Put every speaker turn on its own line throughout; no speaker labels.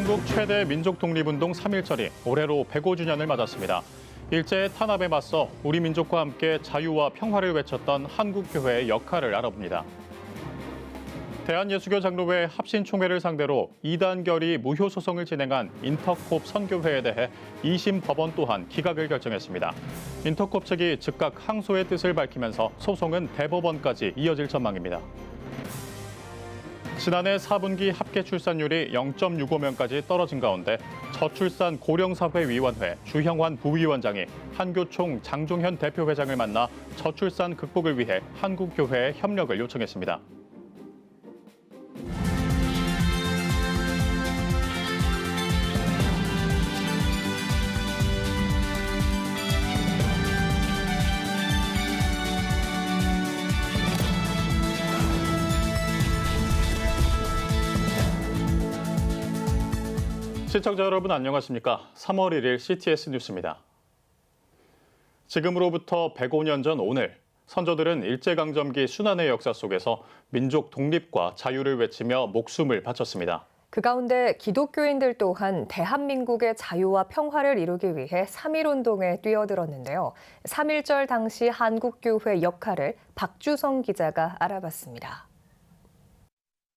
한국 최대 민족 독립운동 3.1절이 올해로 105주년을 맞았습니다. 일제의 탄압에 맞서 우리 민족과 함께 자유와 평화를 외쳤던 한국교회의 역할을 알아봅니다. 대한예수교 장로회 합신총회를 상대로 이단결의 무효 소송을 진행한 인터콥 선교회에 대해 2심 법원 또한 기각을 결정했습니다. 인터콥 측이 즉각 항소의 뜻을 밝히면서 소송은 대법원까지 이어질 전망입니다. 지난해 4분기 합계 출산율이 0.65명까지 떨어진 가운데 저출산 고령사회위원회 주형환 부위원장이 한교총 장종현 대표회장을 만나 저출산 극복을 위해 한국교회에 협력을 요청했습니다. 시청자 여러분 안녕하십니까? 3월 1일 CTS 뉴스입니다. 지금으로부터 105년 전 오늘, 선조들은 일제강점기 순환의 역사 속에서 민족 독립과 자유를 외치며 목숨을 바쳤습니다.
그 가운데 기독교인들 또한 대한민국의 자유와 평화를 이루기 위해 3.1운동에 뛰어들었는데요. 3.1절 당시 한국교회 역할을 박주성 기자가 알아봤습니다.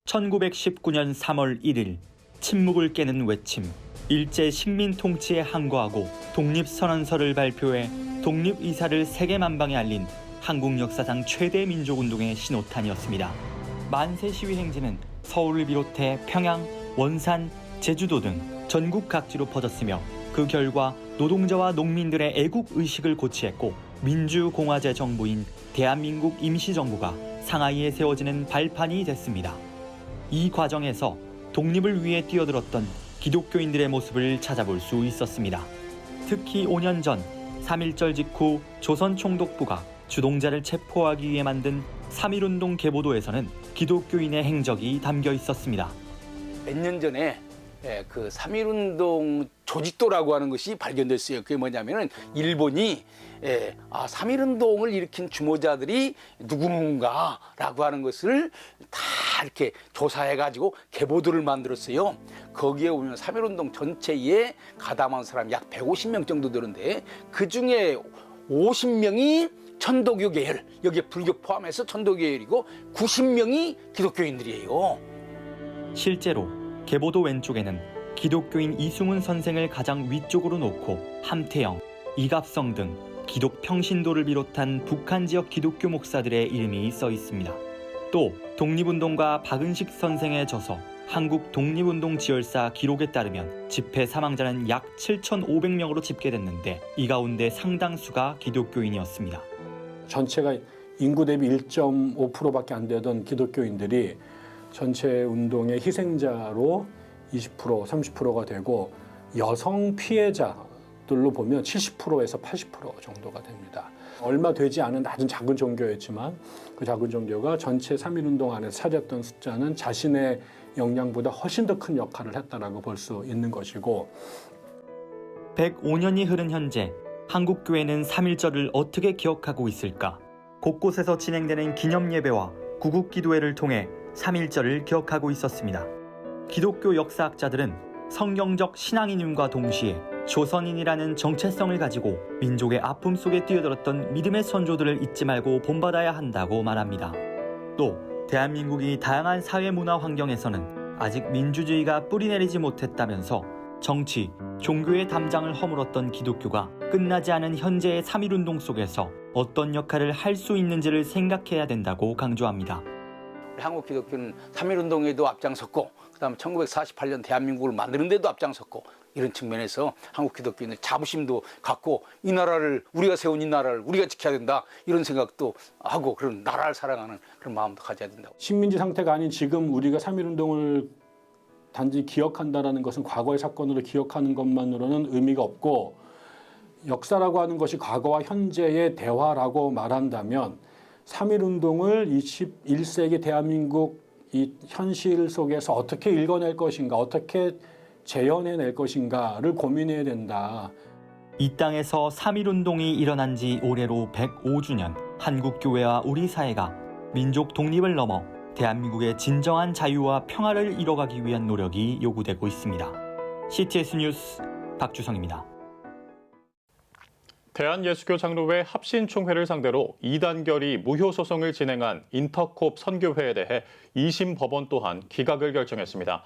1919년 3월 1일. 침묵을 깨는 외침, 일제 식민 통치에 항거하고 독립선언서를 발표해 독립의사를 세계 만방에 알린 한국 역사상 최대 민족운동의 신호탄이었습니다. 만세 시위 행진은 서울을 비롯해 평양, 원산, 제주도 등 전국 각지로 퍼졌으며 그 결과 노동자와 농민들의 애국의식을 고취했고 민주공화제 정부인 대한민국 임시정부가 상하이에 세워지는 발판이 됐습니다. 이 과정에서 독립을 위해 뛰어들었던 기독교인들의 모습을 찾아볼 수 있었습니다. 특히 5년 전 3.1절 직후 조선총독부가 주동자를 체포하기 위해 만든 3.1운동 계보도에서는 기독교인의 행적이 담겨 있었습니다.
몇 년 전에 그 3.1운동 조직도라고 하는 것이 발견됐어요. 그게 뭐냐면은 일본이 3.1운동을 일으킨 주모자들이 누군가라고 하는 것을 다 이렇게 조사해가지고 계보도를 만들었어요. 거기에 보면 3.1운동 전체에 가담한 사람이 약 150명 정도 되는데 그 중에 50명이 천도교 계열, 여기에 불교 포함해서 천도교 계열이고 90명이 기독교인들이에요.
실제로 계보도 왼쪽에는 기독교인 이승훈 선생을 가장 위쪽으로 놓고 함태영, 이갑성 등 기독 평신도를 비롯한 북한 지역 기독교 목사들의 이름이 써 있습니다. 또 독립운동가 박은식 선생의 저서 한국 독립운동 지열사 기록에 따르면 집회 사망자는 약 7,500명으로 집계됐는데 이 가운데 상당수가 기독교인이었습니다.
전체가 인구 대비 1.5%밖에 안 되던 기독교인들이 전체 운동의 희생자로 20%, 30%가 되고 여성 피해자들로 보면 70%에서 80% 정도가 됩니다. 얼마 되지 않은 아주 작은 종교였지만 그 작은 종교가 전체 3.1운동 안에서 차지했던 숫자는 자신의 역량보다 훨씬 더 큰 역할을 했다라고 볼 수 있는 것이고
105년이 흐른 현재 한국교회는 3.1절을 어떻게 기억하고 있을까? 곳곳에서 진행되는 기념예배와 구국기도회를 통해 3.1절을 기억하고 있었습니다. 기독교 역사학자들은 성경적 신앙인임과 동시에 조선인이라는 정체성을 가지고 민족의 아픔 속에 뛰어들었던 믿음의 선조들을 잊지 말고 본받아야 한다고 말합니다. 또 대한민국이 다양한 사회 문화 환경에서는 아직 민주주의가 뿌리내리지 못했다면서 정치, 종교의 담장을 허물었던 기독교가 끝나지 않은 현재의 3.1운동 속에서 어떤 역할을 할 수 있는지를 생각해야 된다고 강조합니다.
한국 기독교는 3.1운동에도 앞장섰고 그다음에 1948년 대한민국을 만드는 데도 앞장섰고 이런 측면에서 한국 기독교인은 자부심도 갖고 이 나라를 우리가 세운 이 나라를 우리가 지켜야 된다 이런 생각도 하고 그런 나라를 사랑하는 그런 마음도 가져야 된다고.
식민지 상태가 아닌 지금 우리가 3.1운동을 단지 기억한다는 것은 과거의 사건으로 기억하는 것만으로는 의미가 없고 역사라고 하는 것이 과거와 현재의 대화라고 말한다면 3.1운동을 21세기 대한민국 이 현실 속에서 어떻게 읽어낼 것인가, 어떻게 재현해낼 것인가를 고민해야 된다.
이 땅에서 3.1운동이 일어난 지 올해로 105주년, 한국교회와 우리 사회가 민족 독립을 넘어 대한민국의 진정한 자유와 평화를 이뤄가기 위한 노력이 요구되고 있습니다. CTS 뉴스 박주성입니다.
대한예수교 장로회 합신총회를 상대로 이단결의 무효 소송을 진행한 인터콥 선교회에 대해 2심 법원 또한 기각을 결정했습니다.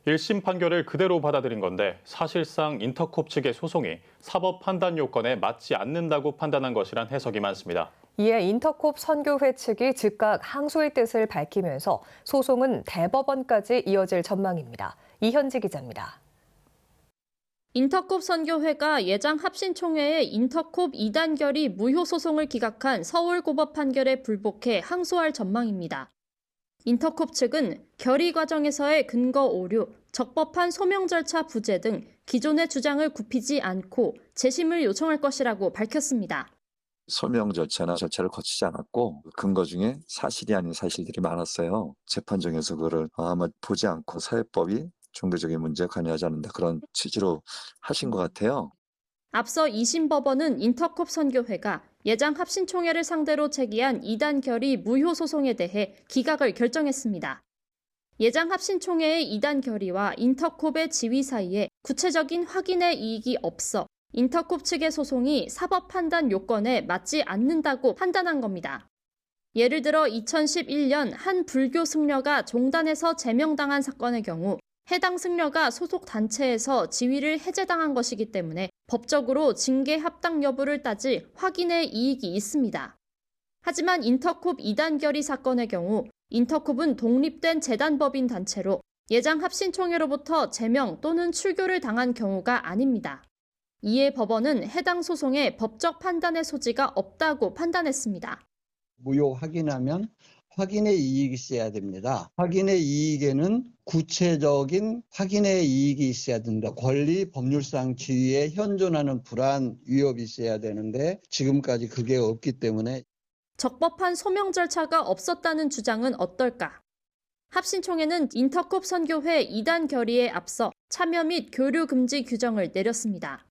1심 판결을 그대로 받아들인 건데 사실상 인터콥 측의 소송이 사법 판단 요건에 맞지 않는다고 판단한 것이란 해석이 많습니다.
이에 인터콥 선교회 측이 즉각 항소의 뜻을 밝히면서 소송은 대법원까지 이어질 전망입니다. 이현지 기자입니다.
인터콥 선교회가 예장 합신총회의 인터콥 2단 결의 무효 소송을 기각한 서울고법 판결에 불복해 항소할 전망입니다. 인터콥 측은 결의 과정에서의 근거 오류, 적법한 소명 절차 부재 등 기존의 주장을 굽히지 않고 재심을 요청할 것이라고 밝혔습니다.
소명 절차를 거치지 않았고 근거 중에 사실이 아닌 사실들이 많았어요. 재판정에서 그걸 아마 보지 않고 사회법이 종교적인 문제에 관여하지 않는다 그런 취지로 하신 것 같아요.
앞서 2심 법원은 인터콥 선교회가 예장 합신총회를 상대로 제기한 2단 결의 무효 소송에 대해 기각을 결정했습니다. 예장 합신총회의 2단 결의와 인터콥의 지위 사이에 구체적인 확인의 이익이 없어 인터콥 측의 소송이 사법 판단 요건에 맞지 않는다고 판단한 겁니다. 예를 들어 2011년 한 불교 승려가 종단에서 제명당한 사건의 경우 해당 승려가 소속 단체에서 지위를 해제당한 것이기 때문에 법적으로 징계 합당 여부를 따질 확인의 이익이 있습니다. 하지만 인터콥 2단 결의 사건의 경우 인터콥은 독립된 재단법인 단체로 예장 합신총회로부터 제명 또는 출교를 당한 경우가 아닙니다. 이에 법원은 해당 소송에 법적 판단의 소지가 없다고 판단했습니다.
무효 확인하면 확인의 이익이 있어야 됩니다. 확인의 이익에는 구체적인 확인의 이익이 있어야 된다. 권리, 법률상 지위에 현존하는 불안, 위협이 있어야 되는데 지금까지 그게 없기 때문에
적법한 소명 절차가 없었다는 주장은 어떨까? 합신총회는 인터콥 선교회 2단 결의에 앞서 참여 및 교류 금지 규정을 내렸습니다.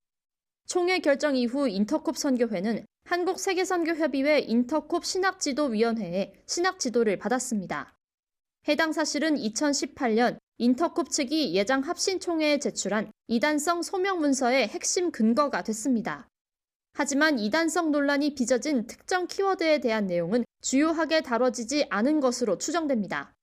총회 결정 이후 인터콥 선교회는 한국세계선교협의회 인터콥 신학지도위원회에 신학지도를 받았습니다. 해당 사실은 2018년 인터콥 측이 예장 합신총회에 제출한 이단성 소명 문서의 핵심 근거가 됐습니다. 하지만 이단성 논란이 빚어진 특정 키워드에 대한 내용은 주요하게 다뤄지지 않은 것으로 추정됩니다.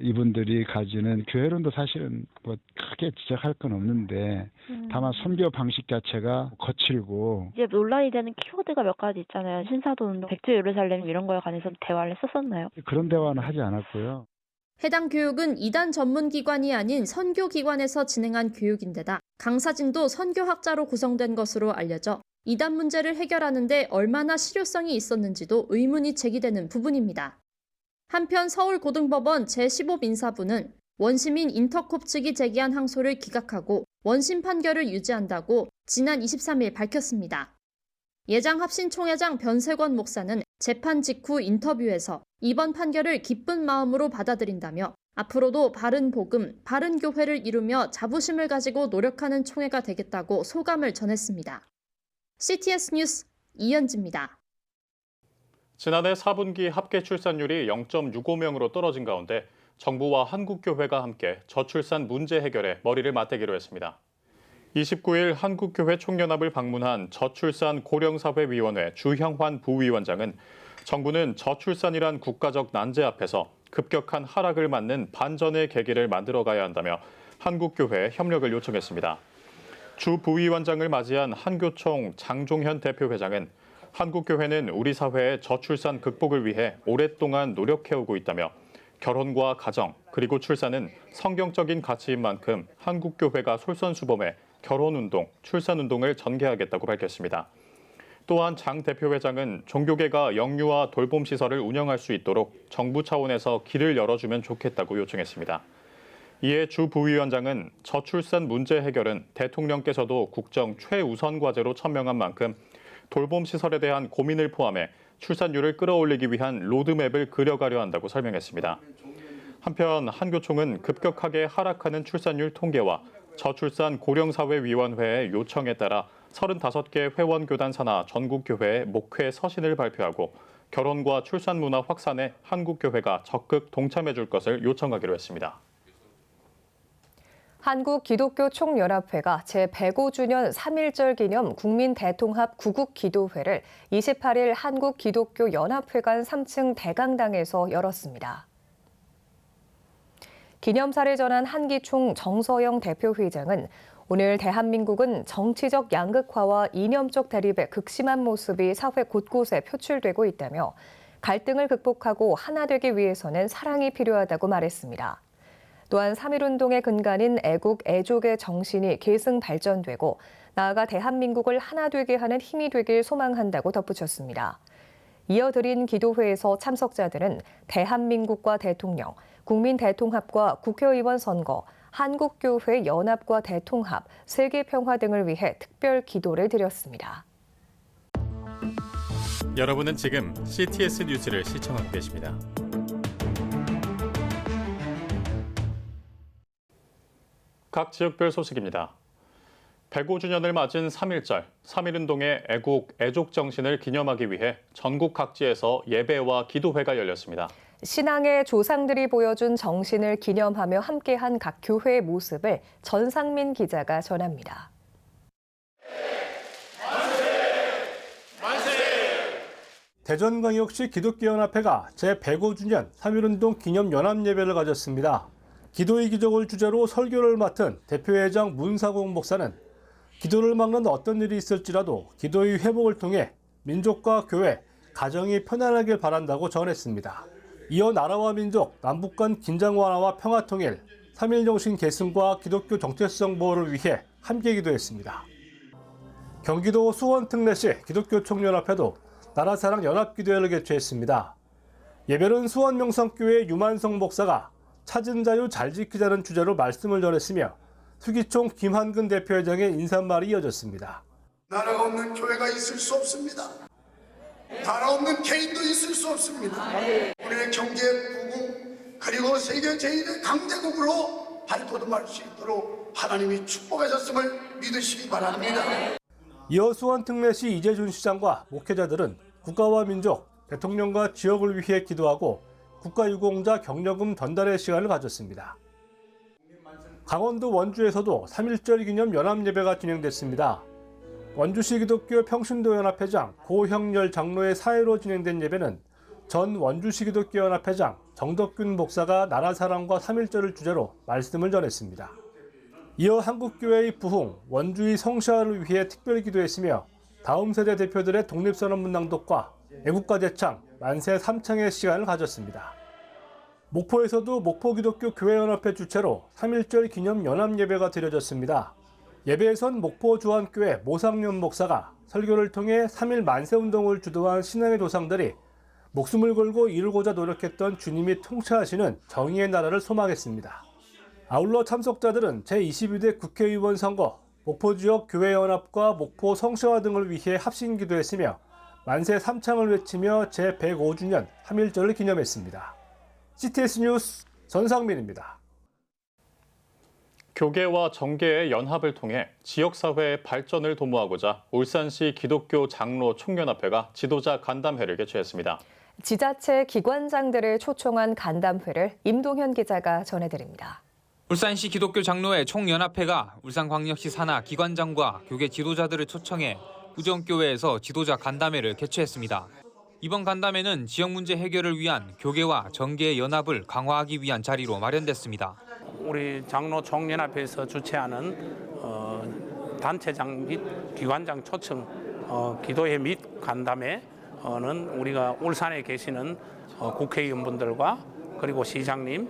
이분들이 가지는 교회론도 사실은 뭐 크게 지적할 건 없는데 다만 선교 방식 자체가 거칠고
이제 논란이 되는 키워드가 몇 가지 있잖아요. 신사도운동, 백제 예루살렘 이런 거에 관해서 대화를 했었나요?
그런 대화는 하지 않았고요.
해당 교육은 이단 전문기관이 아닌 선교기관에서 진행한 교육인데다 강사진도 선교학자로 구성된 것으로 알려져 이단 문제를 해결하는 데 얼마나 실효성이 있었는지도 의문이 제기되는 부분입니다. 한편 서울고등법원 제15민사부는 원심인 인터콥 측이 제기한 항소를 기각하고 원심 판결을 유지한다고 지난 23일 밝혔습니다. 예장 합신총회장 변세권 목사는 재판 직후 인터뷰에서 이번 판결을 기쁜 마음으로 받아들인다며 앞으로도 바른 복음, 바른 교회를 이루며 자부심을 가지고 노력하는 총회가 되겠다고 소감을 전했습니다. CTS 뉴스 이현지입니다.
지난해 4분기 합계 출산율이 0.65명으로 떨어진 가운데 정부와 한국교회가 함께 저출산 문제 해결에 머리를 맞대기로 했습니다. 29일 한국교회 총연합을 방문한 저출산 고령사회위원회 주형환 부위원장은 정부는 저출산이란 국가적 난제 앞에서 급격한 하락을 맞는 반전의 계기를 만들어가야 한다며 한국교회에 협력을 요청했습니다. 주 부위원장을 맞이한 한교총 장종현 대표회장은 한국교회는 우리 사회의 저출산 극복을 위해 오랫동안 노력해오고 있다며 결혼과 가정 그리고 출산은 성경적인 가치인 만큼 한국교회가 솔선수범해 결혼운동, 출산운동을 전개하겠다고 밝혔습니다. 또한 장 대표회장은 종교계가 영유아 돌봄시설을 운영할 수 있도록 정부 차원에서 길을 열어주면 좋겠다고 요청했습니다. 이에 주 부위원장은 저출산 문제 해결은 대통령께서도 국정 최우선 과제로 천명한 만큼 돌봄시설에 대한 고민을 포함해 출산율을 끌어올리기 위한 로드맵을 그려가려 한다고 설명했습니다. 한편 한교총은 급격하게 하락하는 출산율 통계와 저출산 고령사회위원회의 요청에 따라 35개 회원교단 산하 전국교회의 목회 서신을 발표하고 결혼과 출산 문화 확산에 한국교회가 적극 동참해 줄 것을 요청하기로 했습니다.
한국기독교총연합회가 제105주년 3.1절 기념 국민대통합 구국기도회를 28일 한국기독교연합회관 3층 대강당에서 열었습니다. 기념사를 전한 한기총 정서영 대표회장은 오늘 대한민국은 정치적 양극화와 이념적 대립의 극심한 모습이 사회 곳곳에 표출되고 있다며 갈등을 극복하고 하나 되기 위해서는 사랑이 필요하다고 말했습니다. 또한 3.1운동의 근간인 애국, 애족의 정신이 계승 발전되고 나아가 대한민국을 하나 되게 하는 힘이 되길 소망한다고 덧붙였습니다. 이어 드린 기도회에서 참석자들은 대한민국과 대통령, 국민 대통합과 국회의원 선거, 한국교회 연합과 대통합, 세계 평화 등을 위해 특별 기도를 드렸습니다.
여러분은 지금 CTS 뉴스를 시청하고 계십니다. 각 지역별 소식입니다. 105주년을 맞은 3.1절, 3.1운동의 애국, 애족 정신을 기념하기 위해 전국 각지에서 예배와 기도회가 열렸습니다.
신앙의 조상들이 보여준 정신을 기념하며 함께한 각 교회의 모습을 전상민 기자가 전합니다.
대전광역시 기독교연합회가 제105주년 3.1운동 기념 연합예배를 가졌습니다. 기도의 기적을 주제로 설교를 맡은 대표회장 문사공 목사는 기도를 막는 어떤 일이 있을지라도 기도의 회복을 통해 민족과 교회, 가정이 편안하길 바란다고 전했습니다. 이어 나라와 민족, 남북 간 긴장 완화와 평화 통일, 3.1 정신 계승과 기독교 정체성 보호를 위해 함께 기도했습니다. 경기도 수원 특례시 기독교총연합회도 나라사랑 연합기도회를 개최했습니다. 예배는 수원 명성교회 유만성 목사가 찾은 자유 잘 지키자는 주제로 말씀을 전했으며 수기총 김한근 대표회장의 인사말이 이어졌습니다.
나라가 없는 교회가 있을 수 없습니다. 나라 없는 개인도 있을 수 없습니다. 우리의 경제 부흥 그리고 세계 제1의 강대국으로 발돋움할 수 있도록 하나님이 축복하셨음을 믿으시기 바랍니다.
이어 수원 특례시 이재준 시장과 목회자들은 국가와 민족, 대통령과 지역을 위해 기도하고 국가유공자 격려금 전달의 시간을 가졌습니다. 강원도 원주에서도 3.1절 기념 연합예배가 진행됐습니다. 원주시 기독교 평신도 연합회장 고형렬 장로의 사회로 진행된 예배는 전 원주시 기독교 연합회장 정덕균 목사가 나라사랑과 3.1절을 주제로 말씀을 전했습니다. 이어 한국교회의 부흥, 원주의 성시화를 위해 특별 기도했으며 다음 세대 대표들의 독립선언문 낭독과 애국가 대창, 만세 3창의 시간을 가졌습니다. 목포에서도 목포기독교교회연합회 주최로 3.1절 기념 연합예배가 드려졌습니다. 예배에선 목포주안교회 모상련 목사가 설교를 통해 3.1 만세운동을 주도한 신앙의 조상들이 목숨을 걸고 이루고자 노력했던 주님이 통치하시는 정의의 나라를 소망했습니다. 아울러 참석자들은 제22대 국회의원 선거, 목포지역 교회연합과 목포 성시화 등을 위해 합심 기도했으며 만세 3창을 외치며 제105주년 3.1절을 기념했습니다. CTS 뉴스 전상민입니다.
교계와 정계의 연합을 통해 지역사회의 발전을 도모하고자 울산시 기독교 장로 총연합회가 지도자 간담회를 개최했습니다.
지자체 기관장들을 초청한 간담회를 임동현 기자가 전해드립니다.
울산시 기독교 장로회 총연합회가 울산광역시 산하 기관장과 교계 지도자들을 초청해 구정교회에서 지도자 간담회를 개최했습니다. 이번 간담회는 지역 문제 해결을 위한 교계와 정계의 연합을 강화하기 위한 자리로 마련됐습니다.
우리 장로 총연합회에서 주최하는 단체장 및 기관장 초청 기도회 및 간담회는 우리가 울산에 계시는 국회의원분들과 그리고 시장님,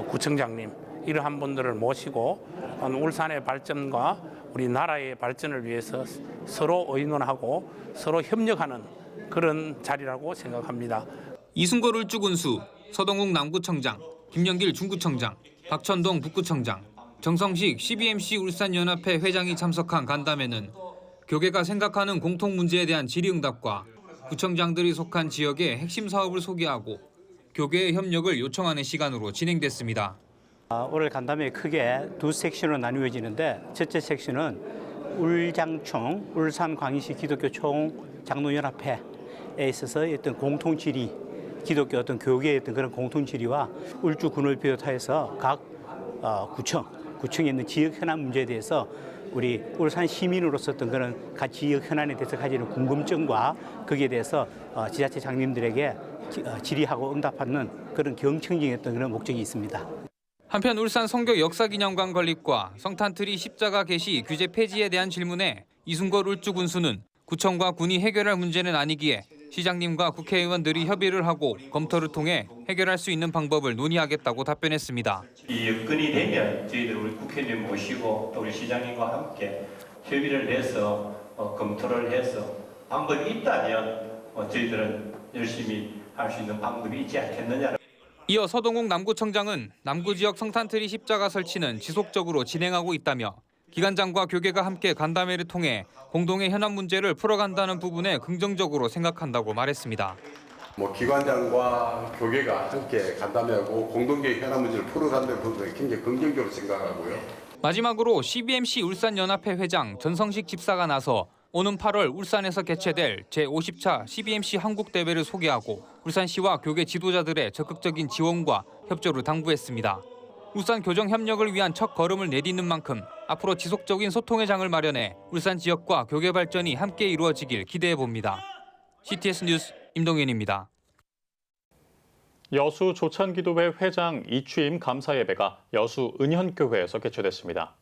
구청장님 이러한 분들을 모시고 울산의 발전과 우리 나라의 발전을 위해서 서로 의논하고 서로 협력하는 그런 자리라고 생각합니다.
이순걸 울주군수, 서동욱 남구청장, 김영길 중구청장, 박천동 북구청장, 정성식 CBMC 울산연합회 회장이 참석한 간담회는 교계가 생각하는 공통 문제에 대한 질의응답과 구청장들이 속한 지역의 핵심 사업을 소개하고 교계의 협력을 요청하는 시간으로 진행됐습니다.
오늘 간담회 크게 두 섹션으로 나누어지는데 첫째 섹션은 울장총, 울산광역시 기독교총 장로연합회에 있어서 어떤 공통 질의, 기독교 어떤 교계의 어떤 그런 공통 질의와 울주군을 비롯해서 각 구청 구청에 있는 지역 현안 문제에 대해서 우리 울산 시민으로서 어떤 그런 지역 현안에 대해서 가지는 궁금증과 거기에 대해서 지자체 장님들에게 질의하고 응답하는 그런 경청적이었던 그런 목적이 있습니다.
한편 울산 성교 역사기념관 건립과 성탄트리 십자가 게시 규제 폐지에 대한 질문에 이순걸 울주군수는 구청과 군이 해결할 문제는 아니기에 시장님과 국회의원들이 협의를 하고 검토를 통해 해결할 수 있는 방법을 논의하겠다고 답변했습니다.
이 여건이 되면 저희들 우리 국회의원님 모시고 또 우리 시장님과 함께 협의를 해서 검토를 해서 방법이 있다면 저희들은 열심히 할 수 있는 방법이 있지 않겠느냐.
이어 서동욱 남구청장은 남구 지역 성탄트리 십자가 설치는 지속적으로 진행하고 있다며 기관장과 교계가 함께 간담회를 통해 공동의 현안 문제를 풀어간다는 부분에 긍정적으로 생각한다고 말했습니다.
기관장과 교계가 함께 간담회하고 공동의 현안 문제를 풀어간다는 부분에 굉장히 긍정적으로 생각하고요.
마지막으로 CBMC 울산연합회 회장 전성식 집사가 나서 오는 8월 울산에서 개최될 제50차 CBMC 한국대회를 소개하고 울산시와 교계 지도자들의 적극적인 지원과 협조를 당부했습니다. 울산 교정 협력을 위한 첫 걸음을 내딛는 만큼 앞으로 지속적인 소통의 장을 마련해 울산 지역과 교계 발전이 함께 이루어지길 기대해 봅니다. CTS 뉴스 임동현입니다.
여수 조찬기도회 회장 이취임 감사 예배가 여수 은현교회에서 개최됐습니다.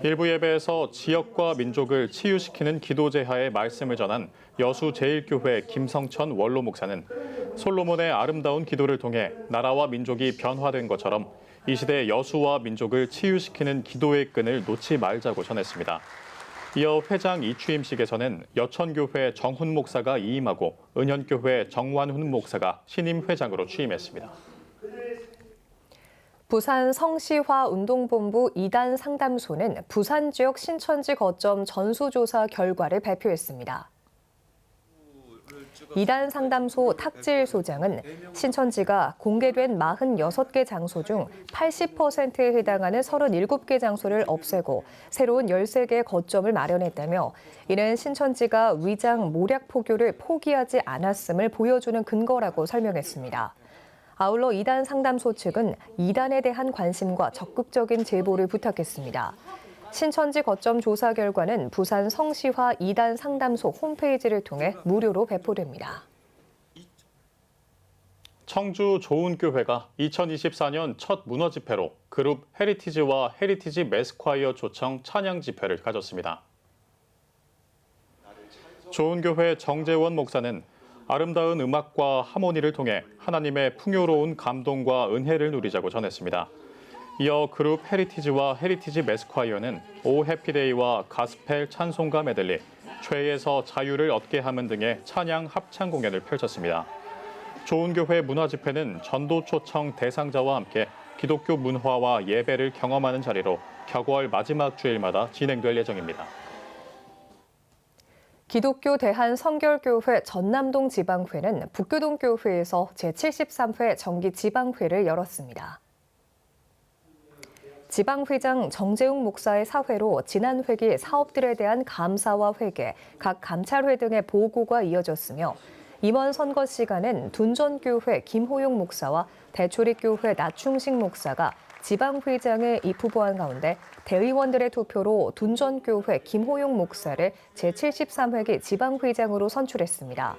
일부 예배에서 지역과 민족을 치유시키는 기도 제하의 말씀을 전한 여수 제1교회 김성천 원로 목사는 솔로몬의 아름다운 기도를 통해 나라와 민족이 변화된 것처럼 이 시대 여수와 민족을 치유시키는 기도의 끈을 놓지 말자고 전했습니다. 이어 회장 이취임식에서는 여천교회 정훈 목사가 이임하고 은현교회 정완훈 목사가 신임 회장으로 취임했습니다.
부산 성시화 운동본부 2단 상담소는 부산 지역 신천지 거점 전수조사 결과를 발표했습니다. 2단 상담소 탁질 소장은 신천지가 공개된 46개 장소 중 80%에 해당하는 37개 장소를 없애고 새로운 13개의 거점을 마련했다며 이는 신천지가 위장 모략 포교를 포기하지 않았음을 보여주는 근거라고 설명했습니다. 아울러 2단 상담소 측은 2단에 대한 관심과 적극적인 제보를 부탁했습니다. 신천지 거점 조사 결과는 부산 성시화 2단 상담소 홈페이지를 통해 무료로 배포됩니다.
청주 조은교회가 2024년 첫 문화 집회로 그룹 헤리티지와 헤리티지 매스콰이어 초청 찬양 집회를 가졌습니다. 조은교회 정재원 목사는 아름다운 음악과 하모니를 통해 하나님의 풍요로운 감동과 은혜를 누리자고 전했습니다. 이어 그룹 헤리티지와 헤리티지 매스콰이어는 오 해피데이와 가스펠 찬송가 메들리, 죄에서 자유를 얻게 하면 등의 찬양 합창 공연을 펼쳤습니다. 조은교회 문화집회는 전도 초청 대상자와 함께 기독교 문화와 예배를 경험하는 자리로 격월 마지막 주일마다 진행될 예정입니다.
기독교 대한성결교회 전남동 지방회는 북교동 교회에서 제73회 정기 지방회를 열었습니다. 지방회장 정재웅 목사의 사회로 지난 회기 사업들에 대한 감사와 회계, 각 감찰회 등의 보고가 이어졌으며 임원 선거 시간엔 둔전교회 김호용 목사와 대초리교회 나충식 목사가 지방회장에 입후보한 가운데 대의원들의 투표로 둔전교회 김호용 목사를 제73회기 지방회장으로 선출했습니다.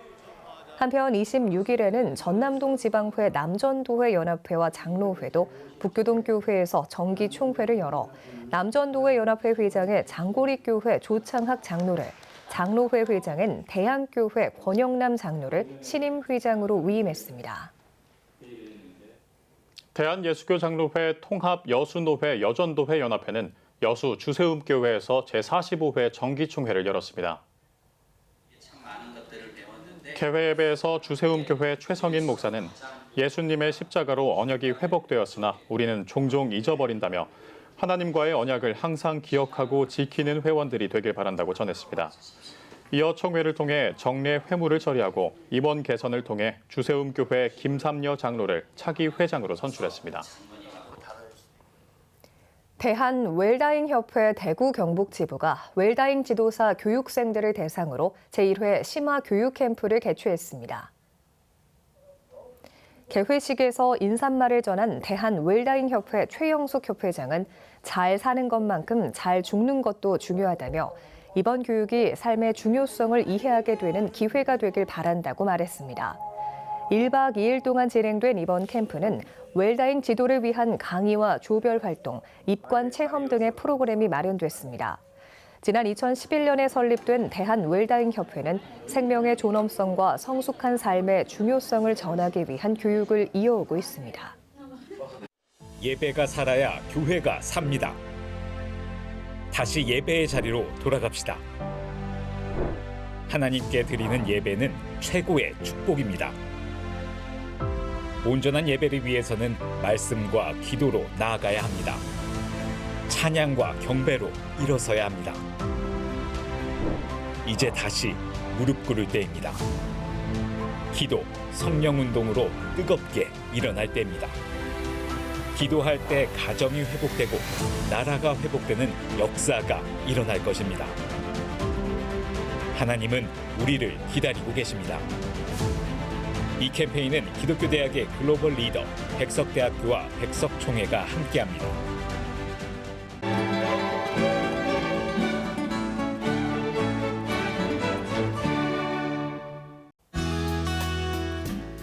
한편 26일에는 전남동 지방회 남전도회 연합회와 장로회도 북교동 교회에서 정기 총회를 열어 남전도회 연합회 회장에 장고리교회 조창학 장로를, 장로회 회장엔 대한교회 권영남 장로를 신임 회장으로 위임했습니다.
대한예수교 장로회 통합 여수노회 여전도회 연합회는 여수 주세움교회에서 제45회 정기총회를 열었습니다. 개회 예배에서 주세움교회 최성인 목사는 예수님의 십자가로 언약이 회복되었으나 우리는 종종 잊어버린다며 하나님과의 언약을 항상 기억하고 지키는 회원들이 되길 바란다고 전했습니다. 이어 총회를 통해 정례 회무를 처리하고 이번 개선을 통해 주세움교회 김삼여 장로를 차기 회장으로 선출했습니다.
대한웰다잉협회 대구 경북지부가 웰다잉 지도사 교육생들을 대상으로 제1회 심화 교육 캠프를 개최했습니다. 개회식에서 인사말을 전한 대한웰다잉협회 최영숙 협회장은 잘 사는 것만큼 잘 죽는 것도 중요하다며 이번 교육이 삶의 중요성을 이해하게 되는 기회가 되길 바란다고 말했습니다. 1박 2일 동안 진행된 이번 캠프는 웰다잉 지도를 위한 강의와 조별 활동, 입관 체험 등의 프로그램이 마련됐습니다. 지난 2011년에 설립된 대한웰다잉협회는 생명의 존엄성과 성숙한 삶의 중요성을 전하기 위한 교육을 이어오고 있습니다.
예배가 살아야 교회가 삽니다. 다시 예배의 자리로 돌아갑시다. 하나님께 드리는 예배는 최고의 축복입니다. 온전한 예배를 위해서는 말씀과 기도로 나아가야 합니다. 찬양과 경배로 일어서야 합니다. 이제 다시 무릎 꿇을 때입니다. 기도, 성령 운동으로 뜨겁게 일어날 때입니다. 기도할 때 가정이 회복되고 나라가 회복되는 역사가 일어날 것입니다. 하나님은 우리를 기다리고 계십니다. 이 캠페인은 기독교대학의 글로벌 리더 백석대학교와 백석총회가 함께합니다.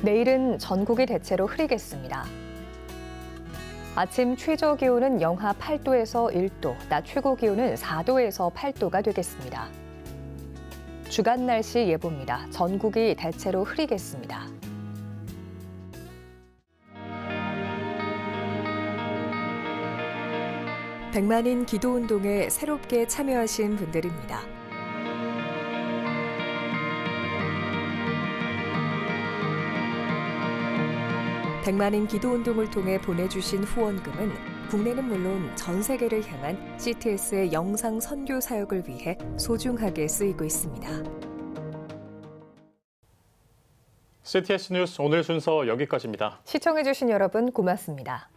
내일은 전국이 대체로 흐리겠습니다. 아침 최저 기온은 영하 8도에서 1도, 낮 최고 기온은 4도에서 8도가 되겠습니다. 주간 날씨 예보입니다. 전국이 대체로 흐리겠습니다. 백만인 기도운동에 새롭게 참여하신 분들입니다. 백만인 기도운동을 통해 보내주신 후원금은 국내는 물론 전 세계를 향한 CTS의 영상 선교 사역을 위해 소중하게 쓰이고 있습니다.
CTS 뉴스 오늘 순서 여기까지입니다.
시청해주신 여러분 고맙습니다.